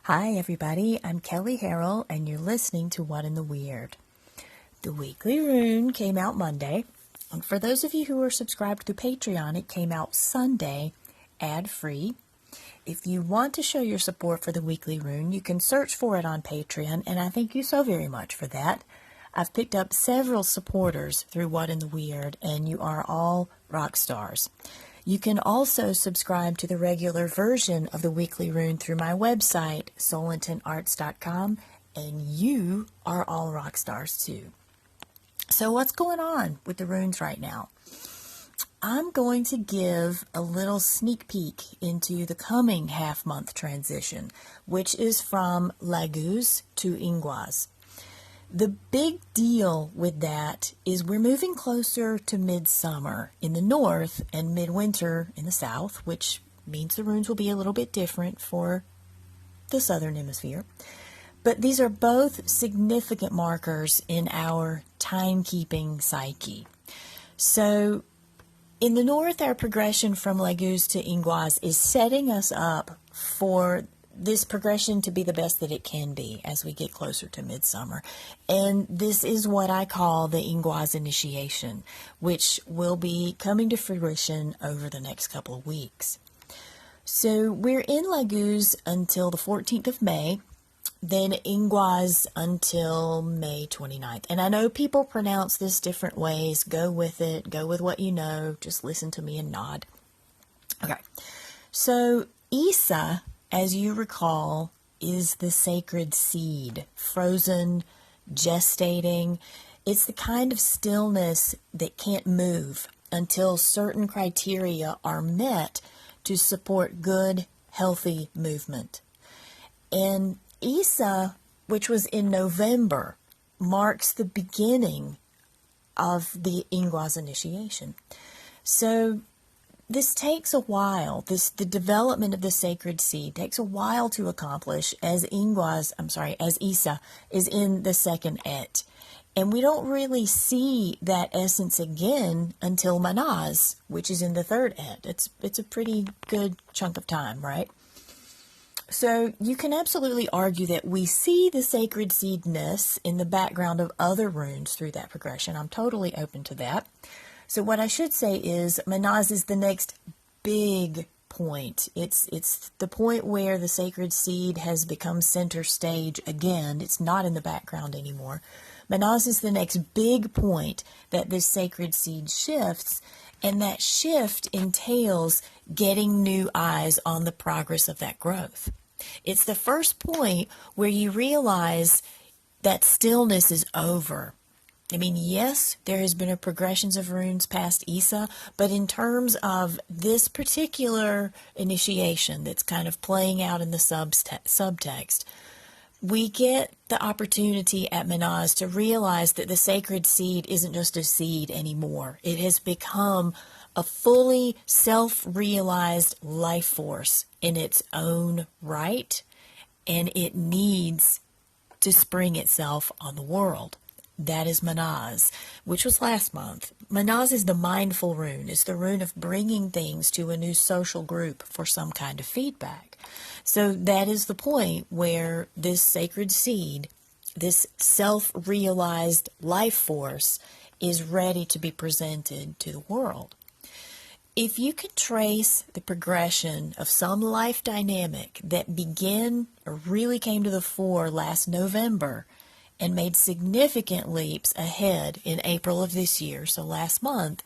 Hi everybody, I'm Kelley Harrell and you're listening to What in the Weird. The weekly rune came out Monday, and for those of you who are subscribed through Patreon, it came out Sunday, ad-free. If you want to show your support for the weekly rune, you can search for it on Patreon, and I thank you so very much for that. I've picked up several supporters through What in the Weird, and you are all rock stars. You can also subscribe to the regular version of the weekly rune through my website, soulintentarts.com, and you are all rock stars too. So what's going on with the runes right now? I'm going to give a little sneak peek into the coming half-month transition, which is from Laguz to Ingwaz. The big deal with that is we're moving closer to midsummer in the north and midwinter in the south, which means the runes will be a little bit different for the southern hemisphere. But these are both significant markers in our timekeeping psyche. So in the north, our progression from Laguz to Ingwaz is setting us up for this progression to be the best that it can be as we get closer to midsummer. And this is what I call the Ingwaz initiation, which will be coming to fruition over the next couple of weeks. So we're in Laguz until the 14th of May, then Ingwaz until May 29th. And I know people pronounce this different ways. Go with it. Go with what you know. Just listen to me and nod. Okay. So Isa, as you recall, is the sacred seed, frozen, gestating. It's the kind of stillness that can't move until certain criteria are met to support good, healthy movement. And Isa, which was in November, marks the beginning of the Ingwaz initiation. So this takes a while. The development of the sacred seed takes a while to accomplish as Isa is in the second et. And we don't really see that essence again until Manaz, which is in the third et. It's a pretty good chunk of time, right? So you can absolutely argue that we see the sacred seedness in the background of other runes through that progression. I'm totally open to that. So what I should say is Manaz is the next big point. It's the point where the sacred seed has become center stage again. It's not in the background anymore. Manaz is the next big point that this sacred seed shifts, and that shift entails getting new eyes on the progress of that growth. It's the first point where you realize that stillness is over. I mean, yes, there has been a progressions of runes past Isa, but in terms of this particular initiation that's kind of playing out in the subtext, we get the opportunity at Manaz to realize that the sacred seed isn't just a seed anymore. It has become a fully self-realized life force in its own right, and it needs to spring itself on the world. That is Manaz, which was last month. Manaz is the mindful rune. It's the rune of bringing things to a new social group for some kind of feedback. So that is the point where this sacred seed, this self-realized life force, is ready to be presented to the world. If you could trace the progression of some life dynamic that began or really came to the fore last November and made significant leaps ahead in April of this year, so last month,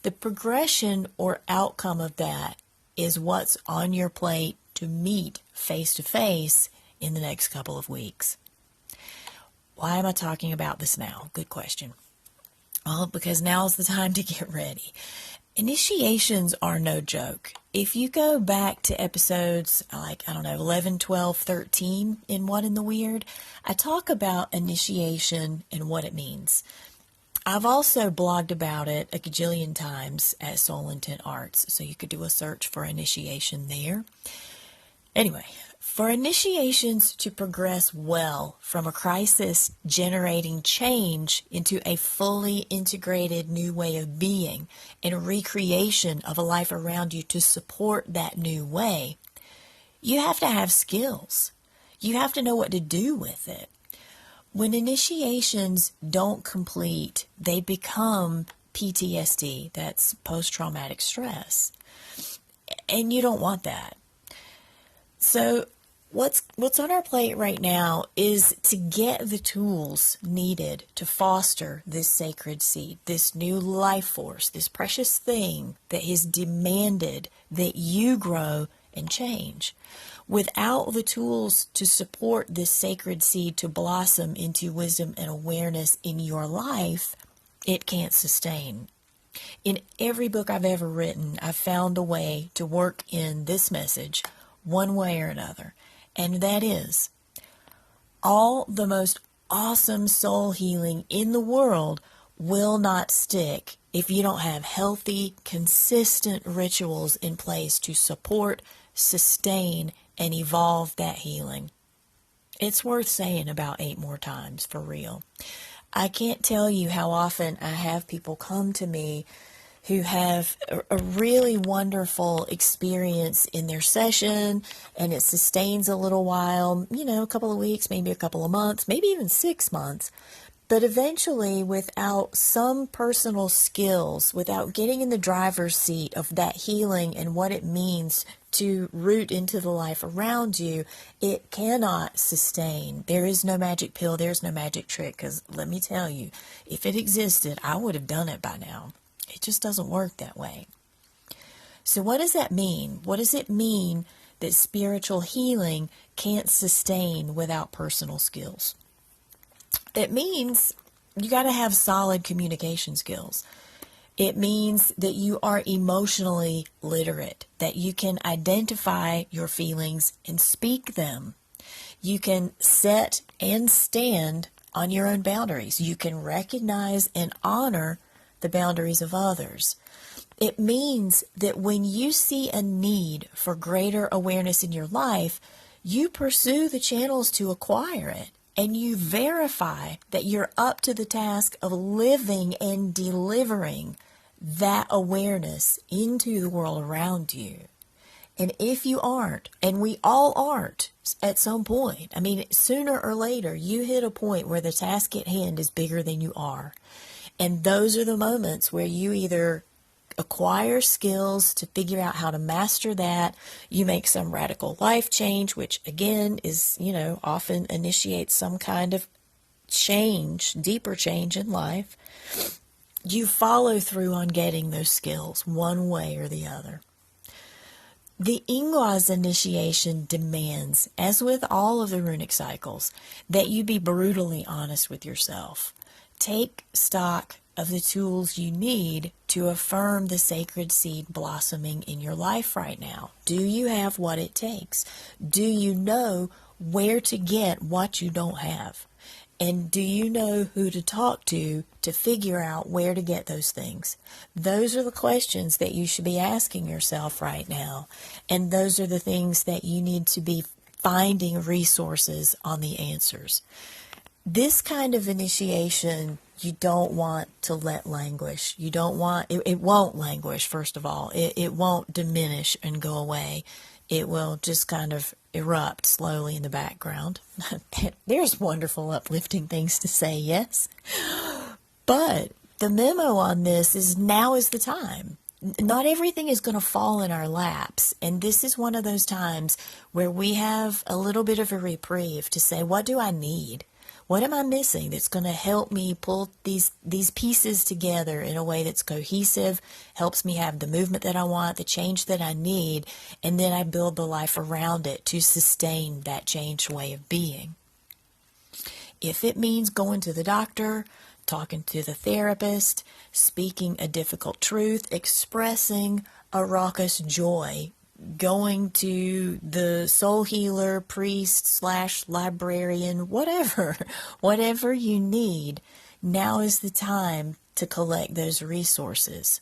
the progression or outcome of that is what's on your plate to meet face-to-face in the next couple of weeks. Why am I talking about this now? Good question. Well, because now is the time to get ready. Initiations are no joke. If you go back to episodes 11, 12, 13 in What in the Weird, I talk about initiation and what it means. I've also blogged about it a gajillion times at Soul Intent Arts, so you could do a search for initiation there. Anyway, for initiations to progress well from a crisis generating change into a fully integrated new way of being and a recreation of a life around you to support that new way, you have to have skills. You have to know what to do with it. When initiations don't complete, they become PTSD. That's post-traumatic stress. And you don't want that. So what's on our plate right now is to get the tools needed to foster this sacred seed, this new life force, this precious thing that has demanded that you grow and change. Without the tools to support this sacred seed to blossom into wisdom and awareness in your life, it can't sustain. In every book I've ever written, I've found a way to work in this message one way or another. And that is, all the most awesome soul healing in the world will not stick if you don't have healthy, consistent rituals in place to support, sustain, and evolve that healing. It's worth saying about 8 more times, for real. I can't tell you how often I have people come to me who have a really wonderful experience in their session, and it sustains a little while, a couple of weeks, maybe a couple of months, maybe even 6 months. But eventually, without some personal skills, without getting in the driver's seat of that healing and what it means to root into the life around you, it cannot sustain. There is no magic pill. There's no magic trick. Because let me tell you, if it existed, I would have done it by now. It just doesn't work that way. So what does that mean? What does it mean that spiritual healing can't sustain without personal skills? It means you got to have solid communication skills. It means that you are emotionally literate, that you can identify your feelings and speak them. You can set and stand on your own boundaries. You can recognize and honor the boundaries of others. It means that when you see a need for greater awareness in your life, you pursue the channels to acquire it. And you verify that you're up to the task of living and delivering that awareness into the world around you. And if you aren't, and we all aren't at some point, sooner or later, you hit a point where the task at hand is bigger than you are. And those are the moments where you either acquire skills to figure out how to master that. You make some radical life change, which again is, often initiates some kind of change, deeper change in life. You follow through on getting those skills one way or the other. The Ingwaz initiation demands, as with all of the runic cycles, that you be brutally honest with yourself. Take stock of the tools you need to affirm the sacred seed blossoming in your life right now. Do you have what it takes? Do you know where to get what you don't have? And do you know who to talk to figure out where to get those things? Those are the questions that you should be asking yourself right now. And those are the things that you need to be finding resources on the answers. This kind of initiation you don't want to let languish. You don't want, it won't languish, first of all. It won't diminish and go away. It will just kind of erupt slowly in the background. There's wonderful, uplifting things to say, yes? But the memo on this is now is the time. Not everything is going to fall in our laps. And this is one of those times where we have a little bit of a reprieve to say, what do I need? What am I missing that's going to help me pull these pieces together in a way that's cohesive, helps me have the movement that I want, the change that I need, and then I build the life around it to sustain that changed way of being. If it means going to the doctor, talking to the therapist, speaking a difficult truth, expressing a raucous joy, going to the soul healer, priest / librarian, whatever you need, now is the time to collect those resources.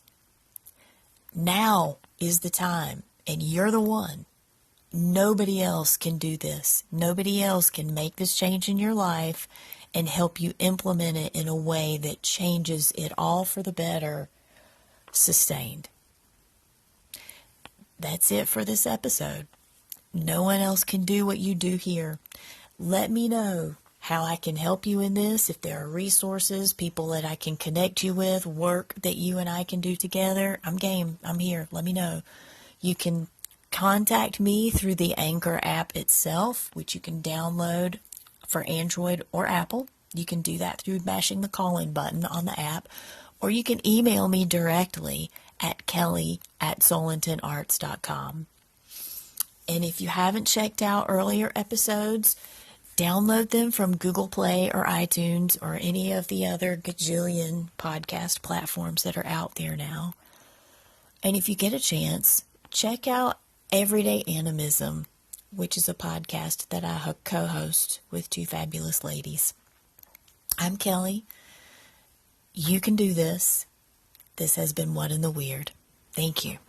Now is the time, and you're the one. Nobody else can do this. Nobody else can make this change in your life and help you implement it in a way that changes it all for the better, sustained. That's it for this episode. No one else can do what you do here. Let me know how I can help you in this. If there are resources, people that I can connect you with, work that you and I can do together, I'm game. I'm here. Let me know. You can contact me through the Anchor app itself, which you can download for Android or Apple. You can do that through mashing the call-in button on the app, or you can email me directly at Kelley@soulintentarts.com. And if you haven't checked out earlier episodes, download them from Google Play or iTunes or any of the other gajillion podcast platforms that are out there now. And if you get a chance, check out Everyday Animism, which is a podcast that I co-host with two fabulous ladies. I'm Kelley. You can do this. This has been What in the Weird. Thank you.